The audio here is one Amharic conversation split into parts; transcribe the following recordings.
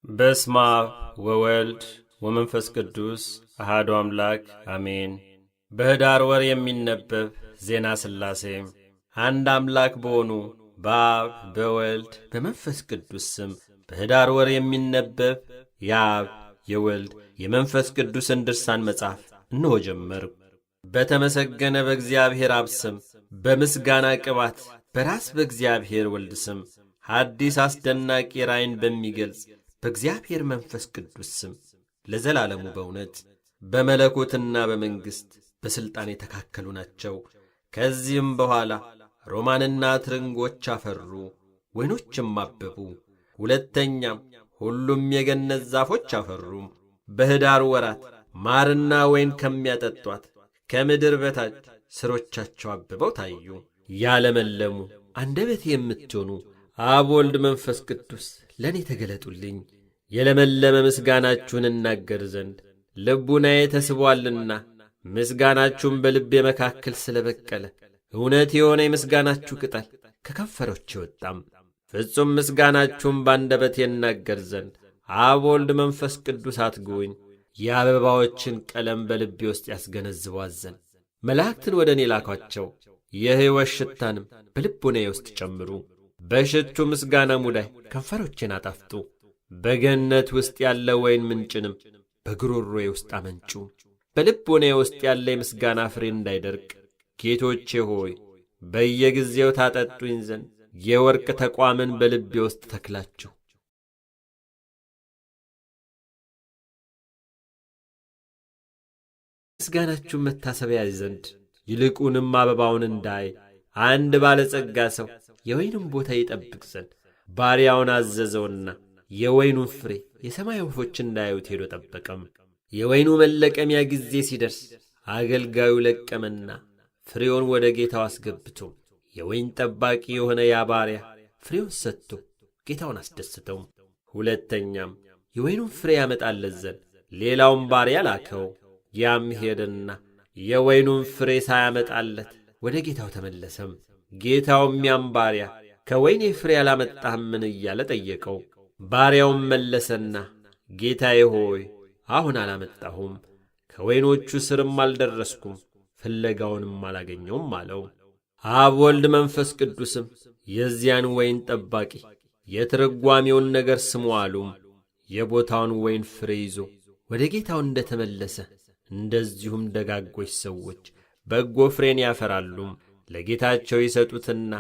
በስመ አብ ወወልድ ወመንፈስ ቅዱስ አሐዱ አምላክ አሜን። በኅዳር ወር የሚነበብ ዜና ሥላሴ። አንድ አምላክ በሆኑ በአብ በወልድ በመንፈስ ቅዱስ ስም በኅዳር ወር የሚነበብ የአብ የወልድ የመንፈስ ቅዱስን ድርሳን መጽሐፍ እነሆ ጀመርሁ። በተመሰገነ በእግዚአብሔር አብ ስም በምስጋና ቅባት በራስ በእግዚአብሔር ወልድ ስም ሐዲስ አስደናቂ ራእይን በሚገልጽ በእግዚአብሔር መንፈስ ቅዱስ ስም ለዘላለሙ በእውነት በመለኮትና በመንግሥት በሥልጣን የተካከሉ ናቸው። ከዚህም በኋላ ሮማንና ትርንጎች አፈሩ፣ ወይኖችም አበቡ። ሁለተኛም ሁሉም የገነት ዛፎች አፈሩ። በኅዳር ወራት ማርና ወይን ከሚያጠጧት ከምድር በታች ሥሮቻቸው አብበው ታዩ። ያለመለሙ አንደበቴ የምትሆኑ አብ ወልድ መንፈስ ቅዱስ ለእኔ ተገለጡልኝ። የለመለመ ምስጋናችሁን እናገር ዘንድ ልቡናዬ ተስቦአልና ምስጋናችሁም በልቤ መካከል ስለ በቀለ እውነት የሆነ የምስጋናችሁ ቅጠል ከከንፈሮቼ ወጣም። ፍጹም ምስጋናችሁም ባንደበቴ እናገር ዘንድ አብ ወልድ መንፈስ ቅዱስ አትጉኝ። የአበባዎችን ቀለም በልቤ ውስጥ ያስገነዝቧት ዘንድ መላእክትን ወደ እኔ ላኳቸው። የሕይወት ሽታንም በልቡናዬ ውስጥ ጨምሩ። በሽቱ ምስጋና ሙዳይ ከንፈሮቼን አጣፍጡ። በገነት ውስጥ ያለ ወይን ምንጭንም በግሮሮዬ ውስጥ አመንጩ። በልቦናዬ ውስጥ ያለ የምስጋና ፍሬ እንዳይደርቅ ጌቶቼ ሆይ በየጊዜው ታጠጡኝ ዘንድ የወርቅ ተቋምን በልቤ ውስጥ ተክላችሁ ምስጋናችሁን መታሰቢያ ዘንድ ይልቁንም አበባውን እንዳይ አንድ ባለጸጋ ሰው የወይኑን ቦታ ይጠብቅ ዘንድ ባሪያውን አዘዘውና የወይኑን ፍሬ የሰማይ ወፎች እንዳያዩት ሄዶ ጠበቀም። የወይኑ መለቀሚያ ጊዜ ሲደርስ አገልጋዩ ለቀመና ፍሬውን ወደ ጌታው አስገብቶ የወይን ጠባቂ የሆነ ያ ባሪያ ፍሬውን ሰጥቶ ጌታውን አስደስተው። ሁለተኛም የወይኑን ፍሬ ያመጣለት ዘንድ ሌላውን ባሪያ ላከው። ያም ሄደና የወይኑን ፍሬ ሳያመጣለት ወደ ጌታው ተመለሰም። ጌታውም ያም ባሪያ ከወይኔ ፍሬ አላመጣህምን እያለ ጠየቀው። ባሪያውም መለሰና ጌታዬ ሆይ አሁን አላመጣሁም፣ ከወይኖቹ ስርም አልደረስኩም፣ ፍለጋውንም አላገኘውም አለው። አብ ወልድ መንፈስ ቅዱስም የዚያን ወይን ጠባቂ የትርጓሜውን ነገር ስሙ አሉም። የቦታውን ወይን ፍሬ ይዞ ወደ ጌታው እንደ ተመለሰ እንደዚሁም ደጋጎች ሰዎች በጎ ፍሬን ያፈራሉም። ለጌታቸው ይሰጡትና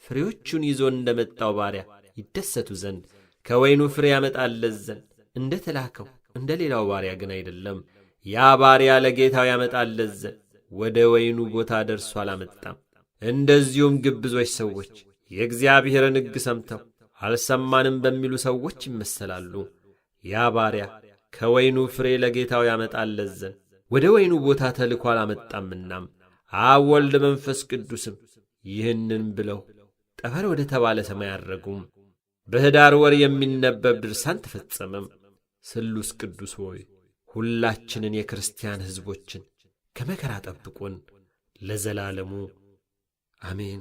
ፍሬዎቹን ይዞ እንደ መጣው ባሪያ ይደሰቱ ዘንድ ከወይኑ ፍሬ ያመጣለት ዘንድ እንደ ተላከው እንደ ሌላው ባሪያ ግን አይደለም። ያ ባሪያ ለጌታው ያመጣለት ዘንድ ወደ ወይኑ ቦታ ደርሶ አላመጣም። እንደዚሁም ግብዞች ሰዎች የእግዚአብሔርን ሕግ ሰምተው አልሰማንም በሚሉ ሰዎች ይመሰላሉ። ያ ባሪያ ከወይኑ ፍሬ ለጌታው ያመጣለት ዘንድ ወደ ወይኑ ቦታ ተልኮ አላመጣምናም። አብ ወልድ መንፈስ ቅዱስም ይህንን ብለው ጠፈር ወደ ተባለ ሰማይ አረጉም። በኅዳር ወር የሚነበብ ድርሳን ተፈጸመም። ስሉስ ቅዱስ ሆይ ሁላችንን የክርስቲያን ሕዝቦችን ከመከራ ጠብቁን ለዘላለሙ አሜን።